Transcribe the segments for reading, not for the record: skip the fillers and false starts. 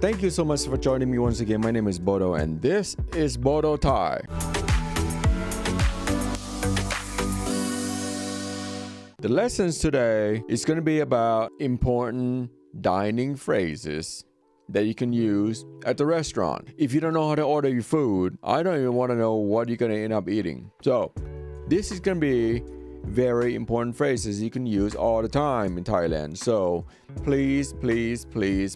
Thank you so much for joining me once again. My name is Bodo and this is Bodo Thai. The lessons today is going to be about important dining phrases that you can use at the restaurant. If you don't know how to order your food, I don't even want to know what you're going to end up eating. So this is going to be very important phrases you can use all the time in Thailand. So please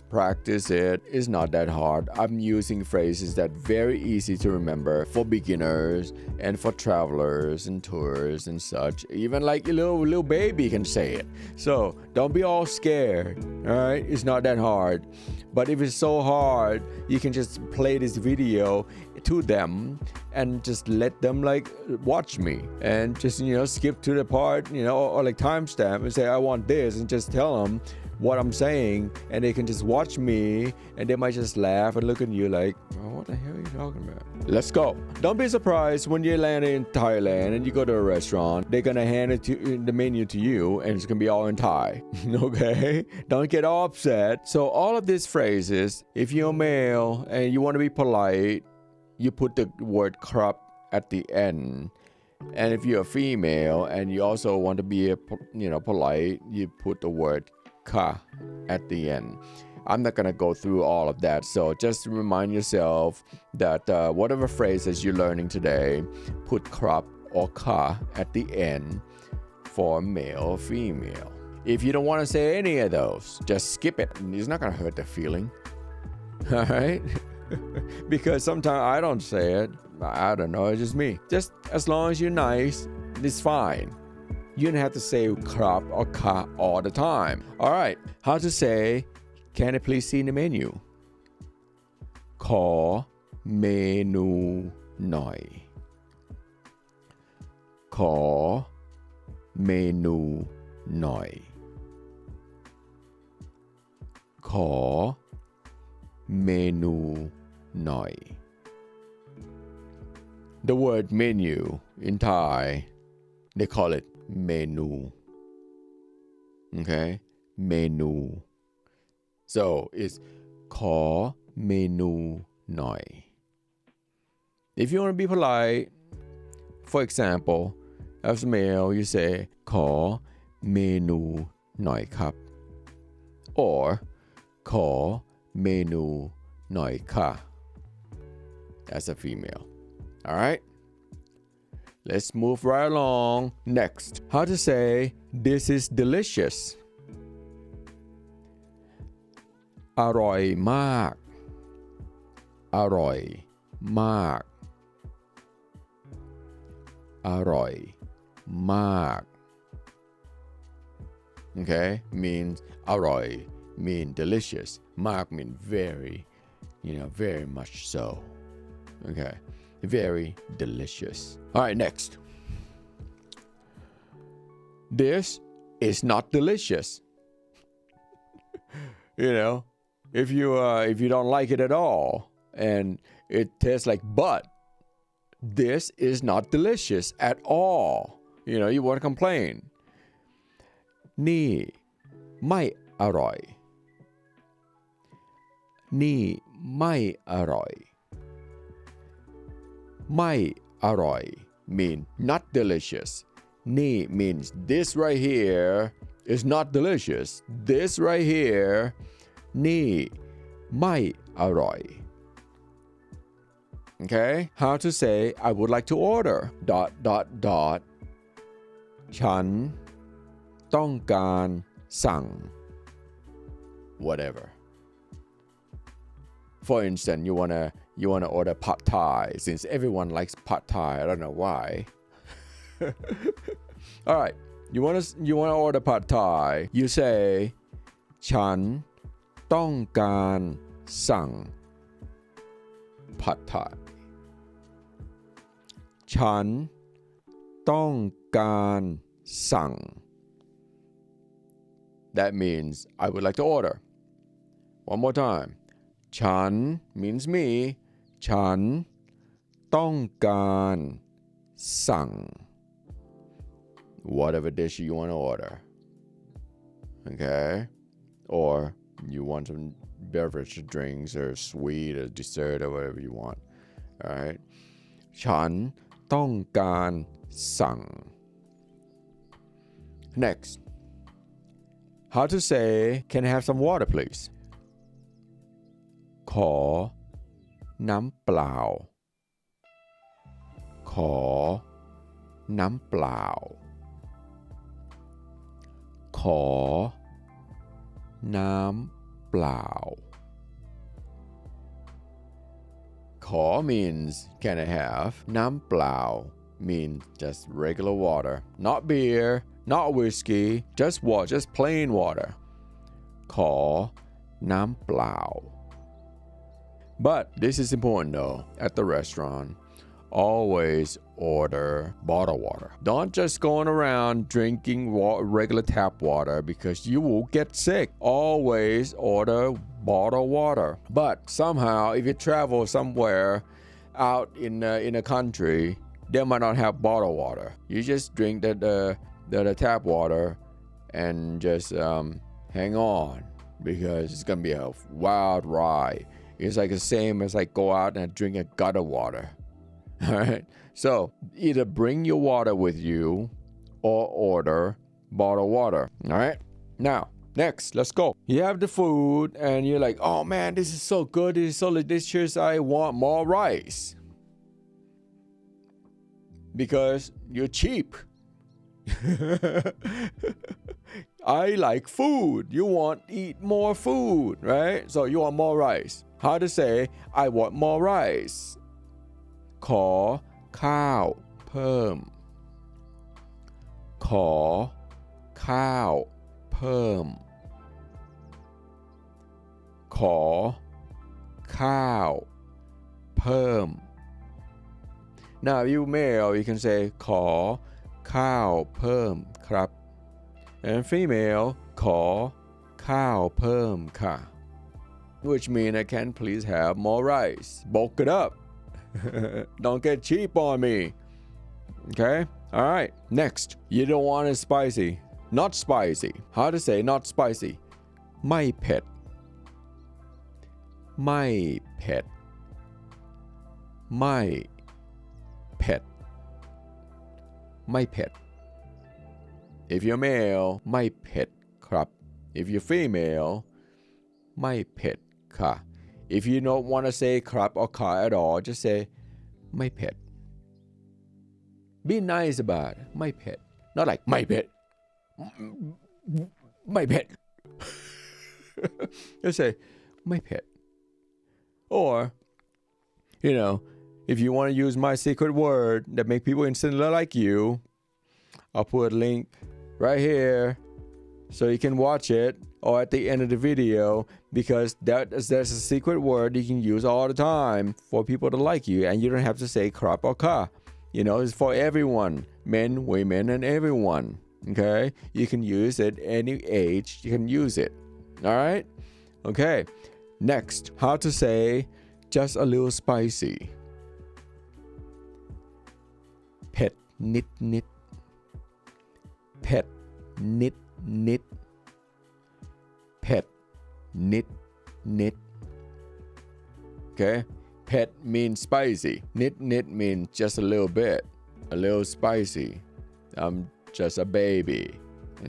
practice it. It's not that hard. I'm using phrases that very easy to remember for beginners and for travelers and tourists and such. Even like a little baby can say it. So don't be all scared. All right, it's not that hard. But if it's so hard, you can just play this video to them and just let them like watch me and just skip to the part or like timestamp and say I want this and just tell them what I'm saying and they can just watch me and they might just laugh and look at you like, oh, what the hell are you talking about? Let's go. Don't be surprised when you land in Thailand and you go to a restaurant, they're gonna hand it to the menu to you and it's gonna be all in Thai. Okay, don't get all upset. So all of these phrases, if you're male and you want to be polite, you put the word krap at the end. And if you're a female and you also want to be polite, you put the word ka at the end. I'm not gonna go through all of that, so just remind yourself that whatever phrases you're learning today, put krap or ka at the end for male or female. If you don't want to say any of those, just skip it. It's not gonna hurt the feeling. All right. Because sometimes I don't say it. I don't know, it's just me. Just as long as you're nice, it's fine. You don't have to say krap or ka all the time. All right, how to say, can I please see the menu? ขอเมนูหน่อย ขอเมนูหน่อย ขอเมนูหน่อย The word menu in Thai, they call it menu. Okay, menu. So it's ขอเมนูหน่อย If you want to be polite, for example, as a male, you say ขอเมนูหน่อยครับ or ขอเมนูหน่อยค่ะ as a female. All right, let's move right along. Next, how to say this is delicious. อร่อยมาก อร่อยมาก อร่อยมาก Okay, means อร่อย mean delicious. มาก mean very, very much so. Okay, very delicious. All right, next. This is not delicious. If you don't like it at all and it tastes like butt, this is not delicious at all. You want to complain. นี่ไม่อร่อย นี่ไม่อร่อย ไม่อร่อย mean not delicious. นี่ means this right here is not delicious. This right here, นี่ไม่อร่อย Okay, how to say I would like to order ... ฉันต้องการสั่ง whatever. For instance, you wanna order pad Thai since everyone likes pad Thai. I don't know why. All right, you wanna order pad Thai. You say ฉันต้องการสั่ง pad Thai. ฉันต้องการสั่ง That means I would like to order. One more time. ฉัน means me. ฉันต้องการสั่ง whatever dish you want to order. Okay? Or you want to beverage drinks or sweet or dessert or whatever you want. All right. ฉันต้องการสั่ง Next. How to say, can I have some water please? ขอน้ำเปล่า ขอน้ำเปล่า ขอน้ำเปล่า ขอ means can I have น้ำเปล่า means just regular water, not beer, not whiskey, just plain water. ขอน้ำเปล่า But this is important though. At the restaurant, always order bottled water. Don't just going around drinking regular tap water because you will get sick. Always order bottled water. But somehow, if you travel somewhere out in a country, they might not have bottled water. You just drink the tap water and just hang on because it's gonna be a wild ride. It's like the same as like go out and drink a gutter water. All right. So either bring your water with you or order bottled water. All right. Now, next, let's go. You have the food and you're like, oh man, this is so good. This is so delicious. I want more rice. Because you're cheap. I like food. You want to eat more food, right? So you want more rice. How to say, I want more rice. ขอข้าวเพิ่ม ขอข้าวเพิ่ม ขอข้าวเพิ่ม Now if you male, you can say ขอข้าวเพิ่มครับ and female ขอข้าวเพิ่มค่ะ which means I can please have more rice. Bulk it up. Don't get cheap on me. Okay? All right. Next. You don't want it spicy. Not spicy. How to say not spicy? ไม่เผ็ด ไม่เผ็ด ไม่เผ็ด ไม่เผ็ด If you're male, ไม่เผ็ดครับ If you're female, ไม่เผ็ดค่ะ If you don't want to say crap or ka at all, just say ไม่เผ็ด Be nice about it. ไม่เผ็ด Not like ไม่เผ็ด ไม่เผ็ด Just say ไม่เผ็ด Or, you know, if you want to use my secret word that make people instantly like you, I'll put a link right here so you can watch it or at the end of the video because there's a secret word you can use all the time for people to like you and you don't have to say crap or ka. You know, it's for everyone, men, women, and everyone. Okay? You can use it any age. You can use it. All right? Okay. Next, how to say just a little spicy. เผ็ดนิดนิด เผ็ดนิดนิด เผ็ดนิดนิด Okay? Pet means spicy. Nit nit means just a little bit. A little spicy. I'm just a baby.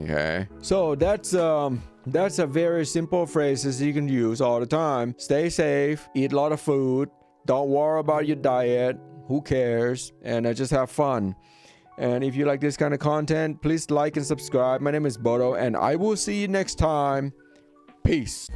Okay? So that's a very simple phrases you can use all the time. Stay safe. Eat a lot of food. Don't worry about your diet. Who cares? And just have fun. And if you like this kind of content, please like and subscribe. My name is Bodo, and I will see you next time. Peace.